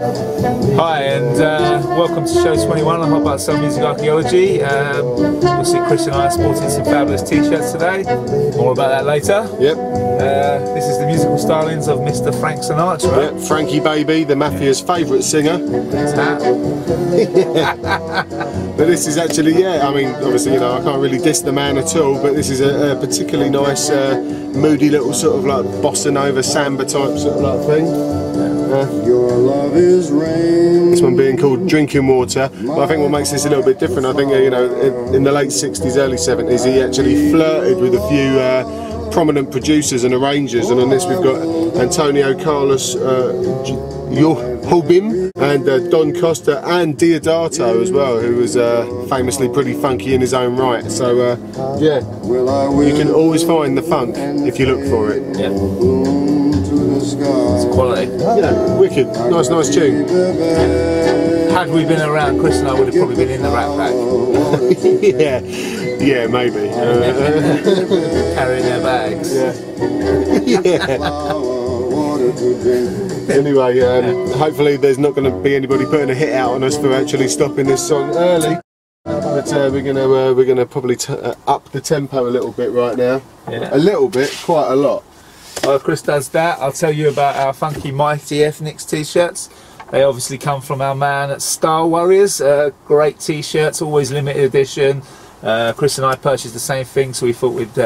Hi and welcome to Show21 on Hot About Some Music Archaeology. You'll see Chris and I are sporting some fabulous t-shirts today. More about that later. Yep. This is the musical stylings of Mr. Frank Sinatra. Yep, Frankie Baby, the Mafia's favourite singer. That's that. But this is actually, yeah, I mean, obviously, you know, I can't really diss the man at all, but this is a particularly nice, moody little sort of like bossa nova samba type sort of like thing. Your love is rain. This one being called Drinking Water. But I think what makes this a little bit different, I think, you know, in the late 60s, early 70s, he actually flirted with a few prominent producers and arrangers, and on this we've got Antonio Carlos Jobim and Don Costa and Diodato as well, who was famously pretty funky in his own right. So yeah, you can always find the funk if you look for it. Yeah. It's quality. Yeah, wicked. Nice tune. Had we been around, Chris and I would have probably been in the Rat Pack. Yeah, maybe. Carrying their bags. Yeah. Anyway, hopefully there's not going to be anybody putting a hit out on us for actually stopping this song early. But we're gonna probably up the tempo a little bit right now. Yeah. A little bit, quite a lot. While Chris does that, I'll tell you about our Funky Mighty Ethnics t-shirts. They obviously come from our man at Star Warriors. Great t-shirts, always limited edition. Chris and I purchased the same thing, so we thought we'd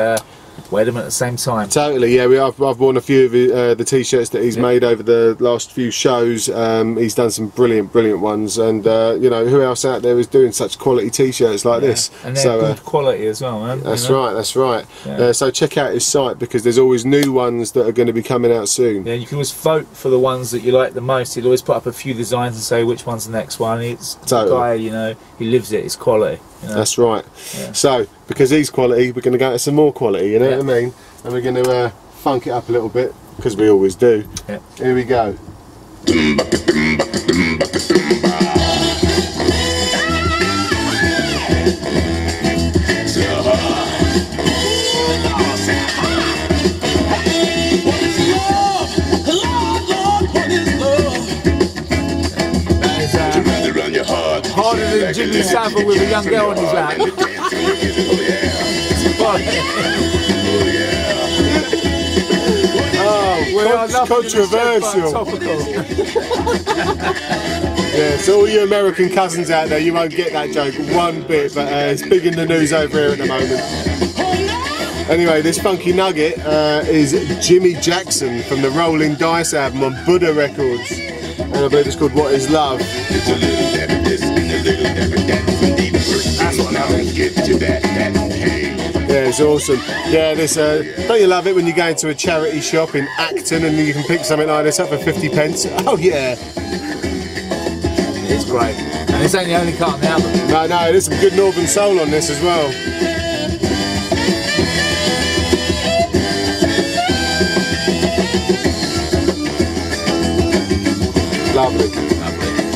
wear them at the same time. Totally, yeah. I've worn a few of the t-shirts that he's made over the last few shows. He's done some brilliant ones, and you know, who else out there is doing such quality t-shirts like this? And they're good quality as well, man. That's right, that's right. Yeah. So check out his site, because there's always new ones that are going to be coming out soon. Yeah, you can always vote for the ones that you like the most. He'll always put up a few designs and say which one's the next one. It's the guy, you know, he lives it. It's quality. You know? That's right. Yeah. So because he's quality, we're going to go to some more quality. You know what I mean? And we're going to funk it up a little bit, because we always do. Yeah. Here we go. Harder than Jimmy Savile with a young girl on his lap. Oh, controversial. Yeah, so all you American cousins out there, you won't get that joke one bit, but it's big in the news over here at the moment. Anyway, this funky nugget is Jimmy Jackson from the Rolling Dice album on Buddha Records, and I believe it's called What Is Love. That's what I love. Yeah, it's awesome. Yeah, this don't you love it when you go into a charity shop in Acton and you can pick something like this up for 50 pence? Oh yeah. It's great. And this ain't the only cut on the album. No, there's some good Northern Soul on this as well. Lovely.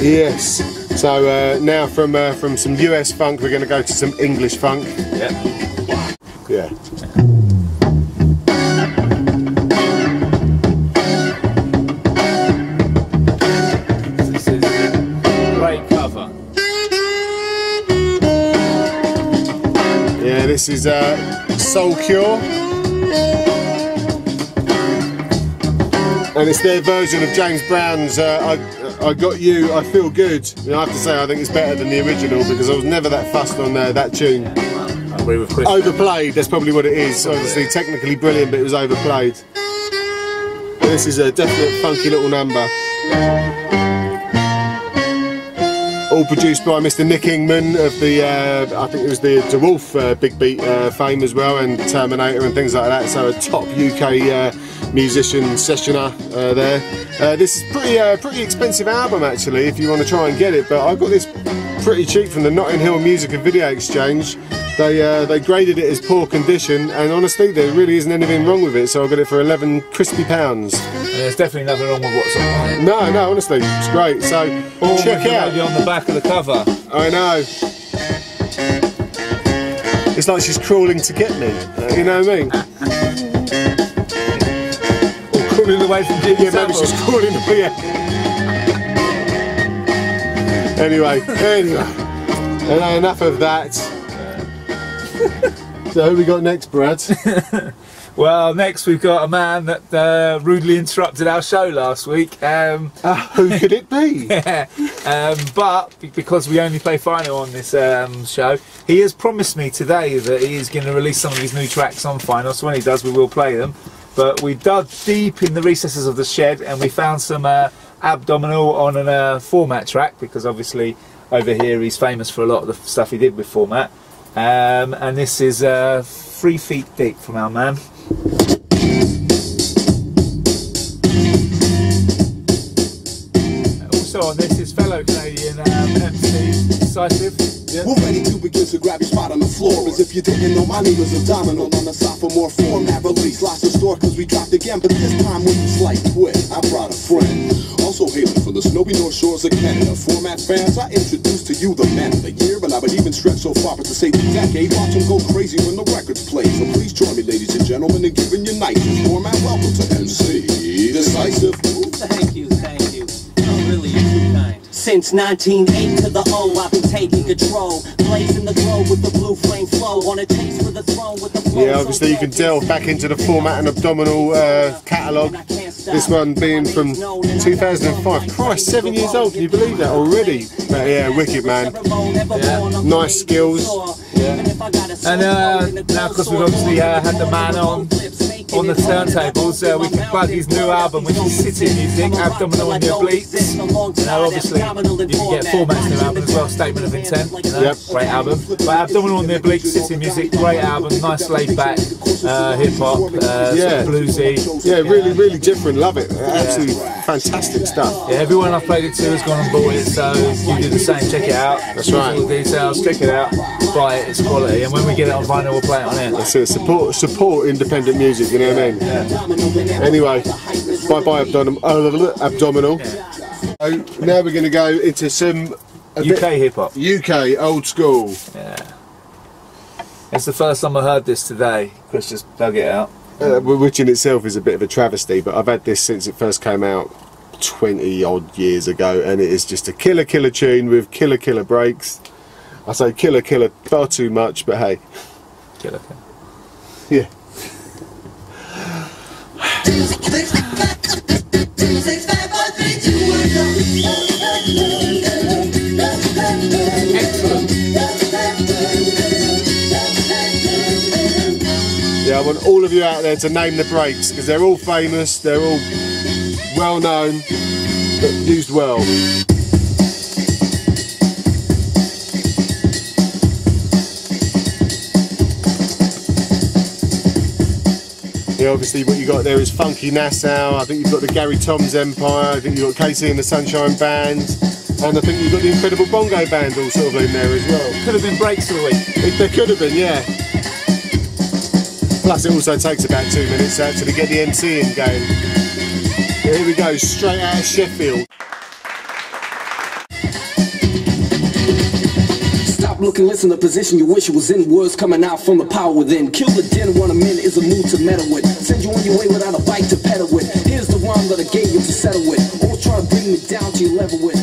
Yes. So now from some US funk, we're going to go to some English funk. Yeah. Yeah. This is a great cover. Yeah, this is Soul Cure. And it's their version of James Brown's I Got You, I Feel Good. And I have to say, I think it's better than the original, because I was never that fussed on that tune. I agree with Chris. Overplayed, that's probably what it is. Obviously, technically brilliant, but it was overplayed. But this is a definite funky little number. All produced by Mr. Nick Ingman of the, I think it was the DeWolf Big Beat fame as well, and Terminator and things like that. So a top UK musician sessioner there. This is pretty expensive album actually, if you want to try and get it. But I got this pretty cheap from the Notting Hill Music and Video Exchange. They graded it as poor condition, and honestly, there really isn't anything wrong with it. So I got it for 11 crispy pounds. And there's definitely nothing wrong with what's on it. No, honestly, it's great. So check out. On the back of the cover. I know. It's like she's crawling to get me. You know what I mean? Or crawling away from Jimmy Yeah, maybe she's crawling away. Yeah. Anyway, enough of that. So who we got next, Brad? Well, next we've got a man that rudely interrupted our show last week. Who could it be? Yeah, but because we only play vinyl on this show, he has promised me today that he is going to release some of his new tracks on vinyl, so when he does we will play them. But we dug deep in the recesses of the shed and we found some Abdominal on a Format track, because obviously over here he's famous for a lot of the stuff he did with Format. And this is 3 Feet Deep from our man. Also on this is fellow Canadian MC d-sisive. Yeah. We're ready to begin, so grab your spot on the floor. As if you didn't know, my name is Abdominal. On the sophomore Format release, lots of store cause we dropped again. But this time with a slight twist, I brought a friend. Also hailing from the snowy north shores of Canada. Format fans, I introduce to you the man of the year. And I would even stretch so far as to say the decade. Watch him go crazy when the records play. So please join me, ladies and gentlemen, in giving you nicest Format welcome to MC d-sisive. Thank you, thank you. Oh, really, you're too kind. Since 1908 to the O, I've been taking control. Blazing the globe with the blue flame flow. On a chase for the throne with the flow. Yeah, obviously you can delve back into the Format and Abdominal catalogue. This one being from 2005. Christ, 7 years old, can you believe that already? But yeah, wicked man. Yeah. Nice skills. Yeah. And now because we've obviously had the man on the turntables, we can plug his new album, which is City Music, Abdominal and the Obliques. Now obviously you can get Format's new album as well, Statement of Intent, you know, great album. But Abdominal and the Obliques, City Music, great album, nice laid back hip hop, sort of bluesy. Yeah, really different, love it. Absolutely fantastic stuff. Yeah, everyone I've played it to has gone and bought it, so you do the same, check it out. That's right. All the details, check it out, buy it, it's quality, and when we get it on vinyl we'll play it on air. That's it, support independent music, you know what I mean? Yeah. Anyway, bye Abdominal. Yeah. So now we're going to go into some UK hip hop. UK old school. Yeah. It's the first time I heard this today. Chris just dug it out. Which in itself is a bit of a travesty, but I've had this since it first came out 20 odd years ago, and it is just a killer tune with killer breaks. I say killer far too much, but hey. Killer. Yeah. Yeah, I want all of you out there to name the breaks, because they're all famous, they're all well known, but used well. Yeah, obviously what you got there is Funky Nassau, I think you've got the Gary Tom's Empire, I think you've got Casey and the Sunshine Band, and I think you've got the Incredible Bongo Band all sort of in there as well. Could have been breaks of the week. There could have been, yeah. Plus it also takes about 2 minutes to actually get the MC in going. Yeah, here we go, straight out of Sheffield. Look and listen, the position you wish it was in. Words coming out from the power within. Kill the din, want a minute is a mood to meddle with. Send you on your way without a bike to pedal with. Here's the rhyme that I gave you to settle with. Always try to bring me down to your level with.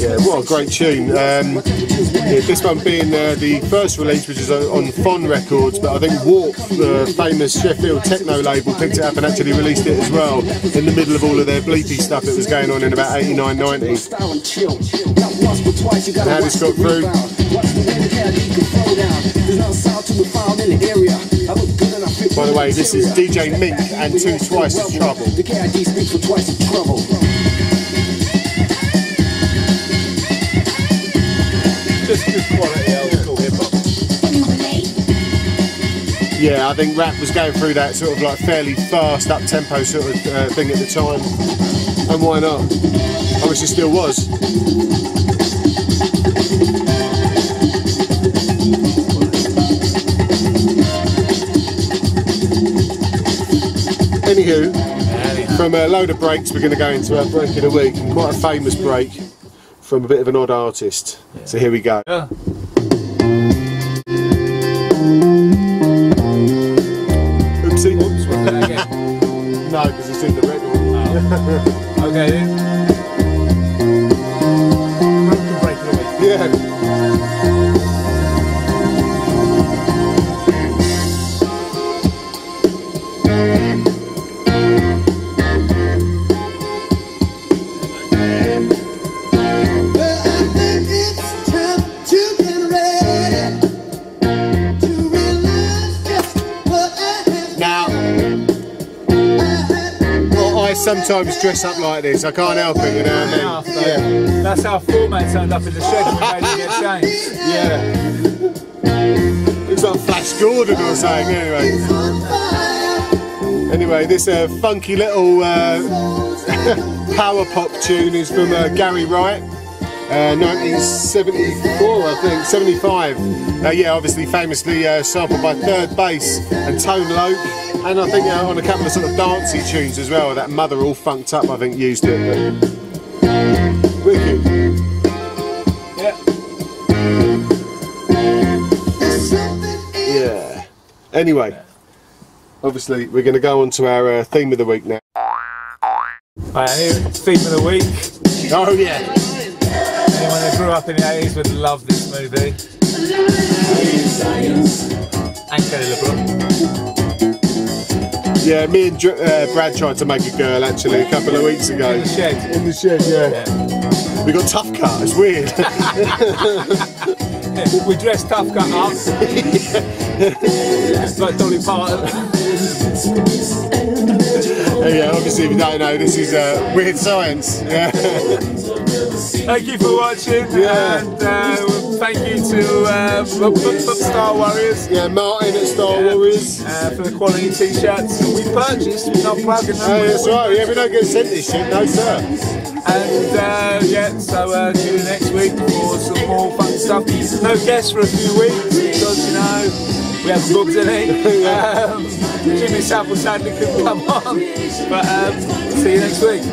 Yeah, what a great tune. Yeah, this one being the first release, which is on Fon Records, but I think Warp, the famous Sheffield techno label, picked it up and actually released it as well in the middle of all of their bleepy stuff that was going on in about 89, 90. And how this got through. By the way, this is DJ Mink and Twice as Trouble. Just good quality old school hip hop. Yeah, I think rap was going through that sort of like fairly fast up tempo sort of thing at the time, and why not? I wish it still was. Anywho, from a load of breaks we're going to go into our break of the week, and quite a famous break from a bit of an odd artist. Yeah. So here we go. Yeah. Oopsie. Oops, what's that again? No, because it's in the red one. Oh. Okay then. Break of the week. sometimes dress up like this. I can't help it, you know what I mean? Yeah. That's how Foreman turned up in the shed and made him get changed. Yeah. Looks like Flash Gordon or something, anyway. Anyway, this funky little power pop tune is from Gary Wright. 1974, I think, 75. Yeah, obviously famously sampled by Third Bass and Tone Loc, and I think on a couple of sort of dancey tunes as well. That Mother All Funked Up, I think, used it. Wicked. Yeah. Yeah. Anyway, obviously we're going to go on to our theme of the week now. Right, theme of the week. Oh yeah. Anyone that grew up in the 80s would love this movie. And Kelly LeBron. Yeah, me and Brad tried to make a girl actually a couple of weeks ago. In the shed. In the shed, yeah. We got Tough Cut, it's weird. We dressed Tough Cut up. It's like Dolly Parton. Yeah, obviously if you don't know, this is weird science. Yeah. Thank you for watching, and thank you to Star Warriors. Yeah, Martin at Star Warriors. For the quality t-shirts we purchased. We're not plugging them. Oh, that's right. Yeah, we don't get sent this shit, no sir. And yeah, so tune in next week for some more fun stuff. No guests for a few weeks because you know we have bugs in it. Jimmy Savile sadly couldn't come on, but see you next week.